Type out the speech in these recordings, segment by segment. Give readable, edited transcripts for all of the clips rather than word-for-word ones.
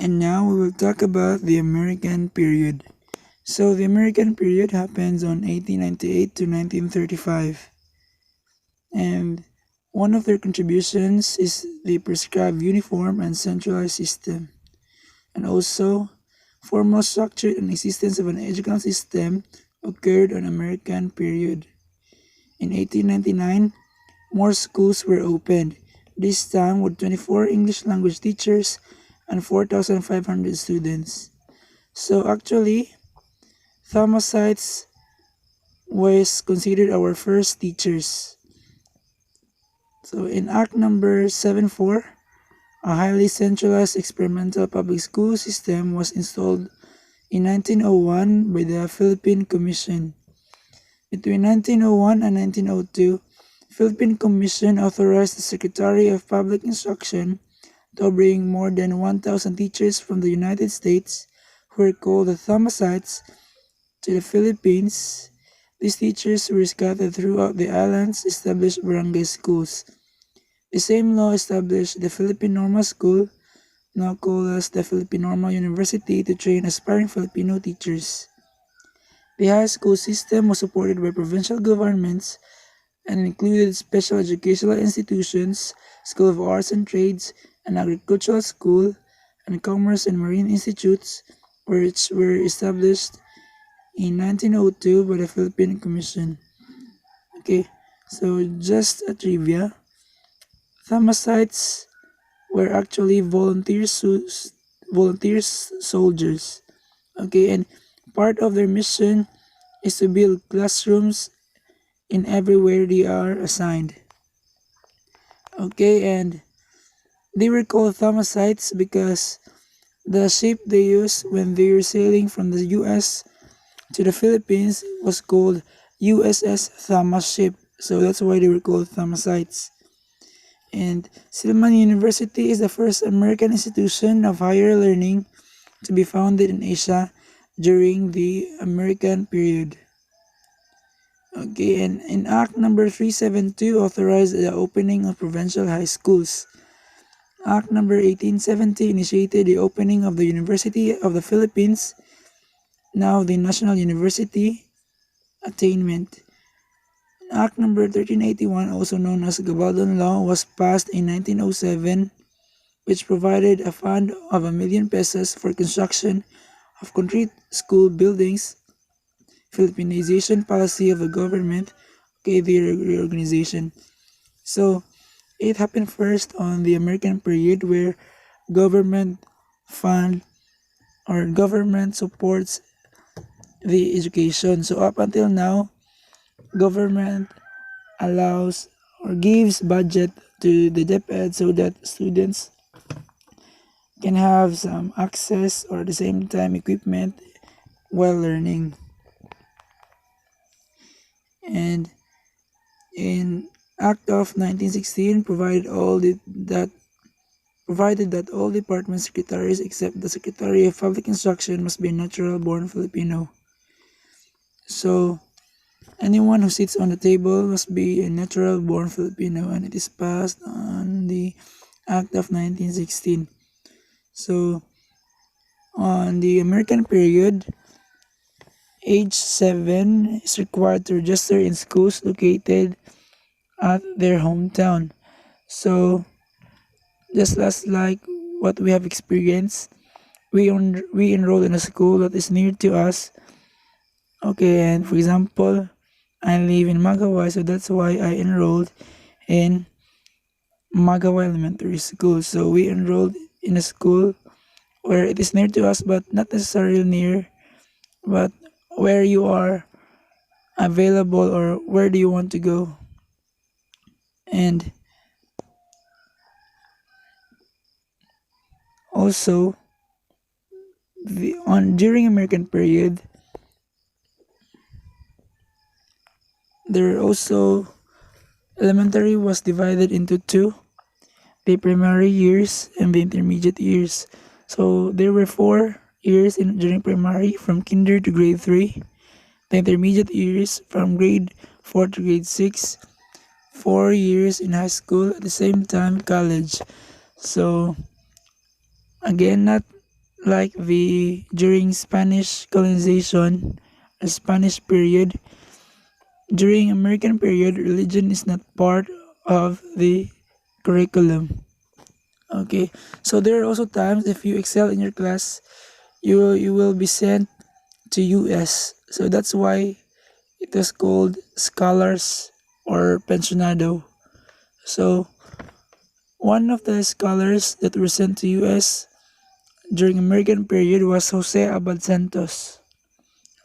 And now we will talk about the American period. So the American period happens on 1898 to 1935. And one of their contributions is the prescribed uniform and centralized system. And also, formal structure and existence of an educational system occurred on American period. In 1899, more schools were opened, this time with 24 English language teachers and 4,500 students. So actually, Thomasites was considered our first teachers. So in Act number 74, a highly centralized experimental public school system was installed in 1901 by the Philippine Commission. Between 1901 and 1902, Philippine Commission authorized the Secretary of Public Instruction to bring more than 1,000 teachers from the United States, who were called the Thomasites, to the Philippines. These teachers were scattered throughout the islands, established barangay schools. The same law established the Philippine Normal School, now called as the Philippine Normal University, to train aspiring Filipino teachers. The high school system was supported by provincial governments and included special educational institutions, School of Arts and Trades, an agricultural school, and commerce and marine institutes, which were established in 1902 by the Philippine Commission. Okay, so just a trivia. Thomasites were actually volunteer soldiers. Okay, and part of their mission is to build classrooms in everywhere they are assigned. Okay, and they were called Thomasites because the ship they used when they were sailing from the US to the Philippines was called USS Thomas ship. So that's why they were called Thomasites. And Silman University is the first American institution of higher learning to be founded in Asia during the American period. Okay, and in Act number 372 authorized the opening of provincial high schools. Act number 1870 initiated the opening of the University of the Philippines, now the National University Attainment. Act number 1381, also known as Gabaldon Law, was passed in 1907, which provided a fund of ₱1,000,000 for construction of concrete school buildings, Philippinization policy of the government, okay, the reorganization. So it happened first on the American period where government fund or government supports the education. So up until now, government allows or gives budget to the DepEd so that students can have some access or at the same time equipment while learning. And in Act of 1916 provided that all department secretaries except the Secretary of Public Instruction must be a natural born Filipino. So anyone who sits on the table must be a natural born Filipino, and it is passed on the Act of 1916. So on the American period, age 7 is required to register in schools located at their hometown. So just like what we have experienced, we enroll in a school that is near to us. Okay, and for example, I live in Magaway, so that's why I enrolled in Magaway Elementary School. So we enrolled in a school where it is near to us, but not necessarily near, but where you are available or where do you want to go. And also, during American period, there also elementary was divided into two, the primary years and the intermediate years. So there were 4 years during primary from kinder to grade 3, the intermediate years from grade 4 to grade 6, 4 years in high school, at the same time college. So again, not like the during Spanish colonization, the Spanish period. During American period, religion is not part of the curriculum. Okay, so there are also times if you excel in your class, you will be sent to US. So that's why it was called scholars or pensionado. So one of the scholars that were sent to US during American period was Jose Abad Santos.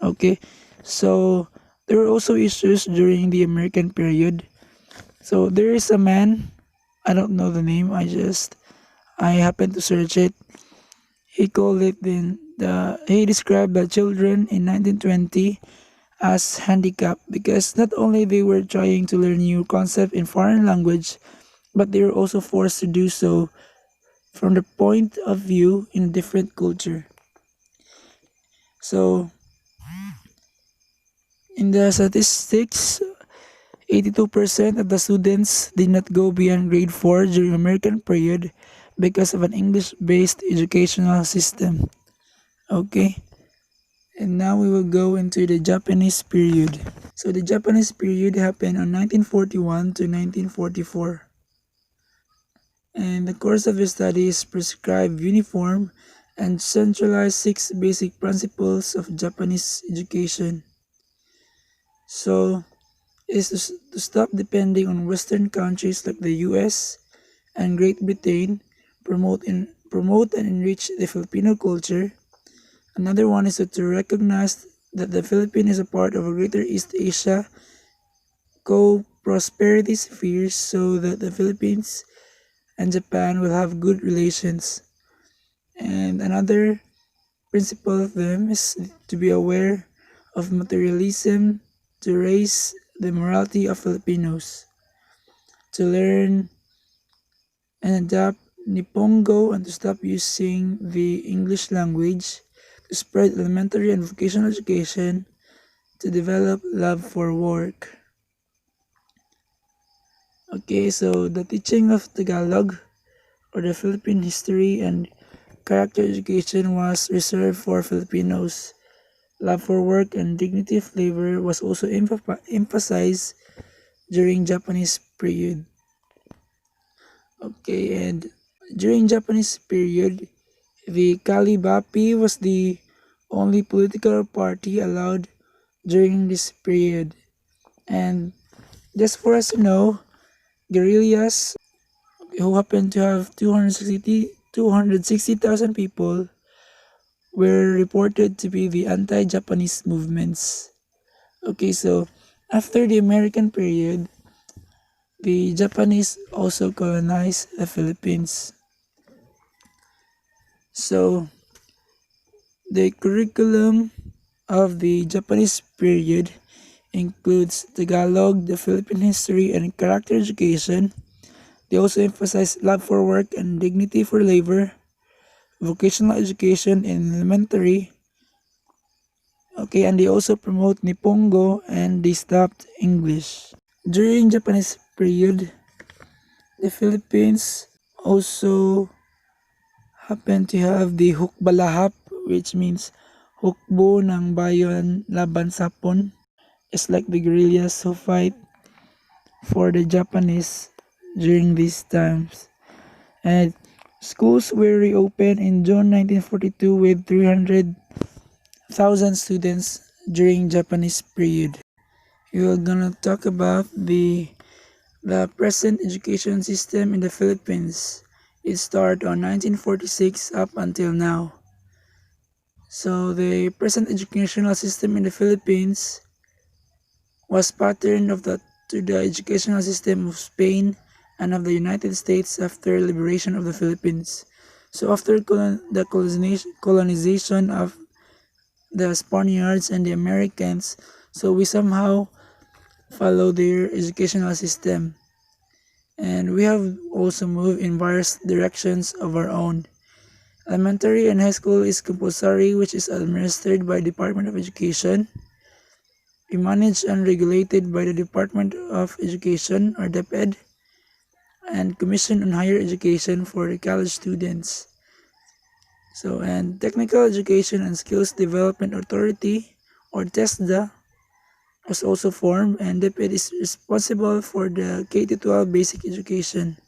Okay, so there were also issues during the American period. So there is a man, I don't know the name, I happened to search it. He called it he described the children in 1920 as handicapped because not only they were trying to learn new concept in foreign language, but they were also forced to do so from the point of view in a different culture. So in the statistics, 82% of the students did not go beyond grade 4 during American period because of an English-based educational system. Okay, and now we will go into the Japanese period. So the Japanese period happened on 1941 to 1944. And the course of the study is prescribed uniform and centralized 6 basic principles of Japanese education. So is to stop depending on Western countries like the US and Great Britain, promote and enrich the Filipino culture. Another one is to recognize that the Philippines is a part of a greater East Asia co-prosperity sphere so that the Philippines and Japan will have good relations. And another principle of them is to be aware of materialism, to raise the morality of Filipinos, to learn and adapt Nippongo and to stop using the English language, to spread elementary and vocational education, to develop love for work. Okay, so the teaching of Tagalog or the Philippine history and character education was reserved for Filipinos. Love for work and dignity of labor was also emphasized during Japanese period. Okay, and during Japanese period, the Kalibapi was the only political party allowed during this period. And just for us to know, guerrillas who happened to have 260,000 people were reported to be the anti-Japanese movements. Okay, so after the American period, the Japanese also colonized the Philippines. So the curriculum of the Japanese period includes Tagalog, the Philippine history, and character education. They also emphasize love for work and dignity for labor, vocational education in elementary. Okay, and they also promote Nippongo and they stopped English. During Japanese period, the Philippines also happened to have the Hukbalahap, which means hukbo ng bayan laban sa Hapon. It's like the guerrillas who fight for the Japanese during these times. And schools were reopened in June 1942 with 300,000 students during Japanese period. We're gonna talk about the present education system in the Philippines. It started on 1946 up until now. So the present educational system in the Philippines was patterned to the educational system of Spain and of the United States after liberation of the Philippines. So after the colonization of the Spaniards and the Americans, so we somehow follow their educational system. And we have also moved in various directions of our own. Elementary and high school is compulsory, which is administered by Department of Education. Managed and regulated by the Department of Education or DepEd, and Commission on Higher Education for the college students. So, and Technical Education and Skills Development Authority, or TESDA, was also formed, and DepEd is responsible for the K-12 basic education.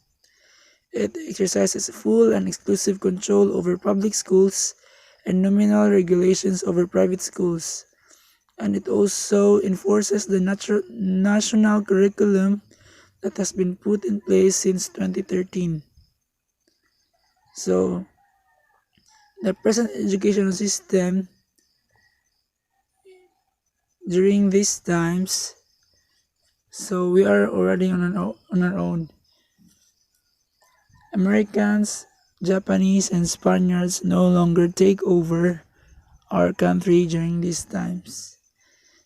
It exercises full and exclusive control over public schools and nominal regulations over private schools. And it also enforces the national curriculum that has been put in place since 2013. So, the present educational system during these times, so we are already on our own. Americans, Japanese, and Spaniards no longer take over our country during these times.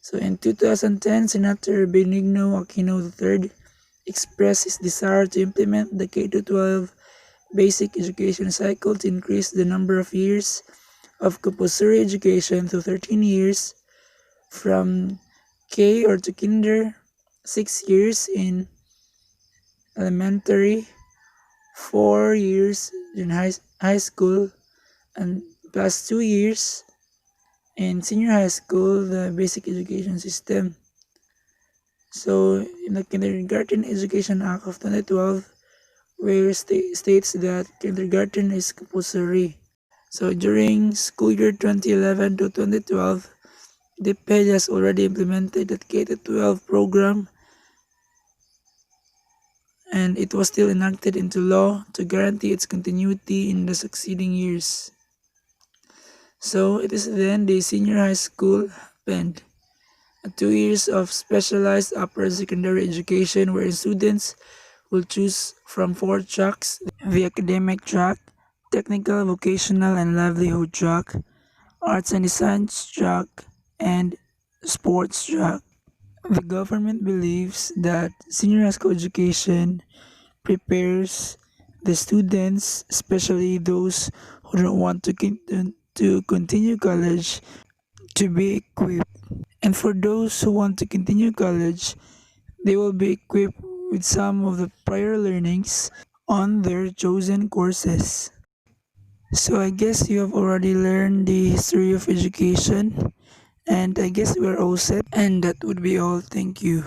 So in 2010, Senator Benigno Aquino III expressed his desire to implement the K-12 basic education cycle to increase the number of years of compulsory education to 13 years from K or to kinder, 6 years in elementary, 4 years in high school, and plus 2 years in senior high school, the basic education system. So, in the Kindergarten Education Act of 2012, where states that kindergarten is compulsory. So, during school year 2011 to 2012, DepEd has already implemented the K-12 program, and it was still enacted into law to guarantee its continuity in the succeeding years. So it is then the senior high school happened. 2 years of specialized upper secondary education where students will choose from 4 tracks: the academic track, technical, vocational, and livelihood track, arts and science track, and sports track. The government believes that senior high school education prepares the students, especially those who don't want to continue college, to be equipped. And for those who want to continue college, they will be equipped with some of the prior learnings on their chosen courses. So I guess you have already learned the history of education, and I guess we're all set, and that would be all. Thank you.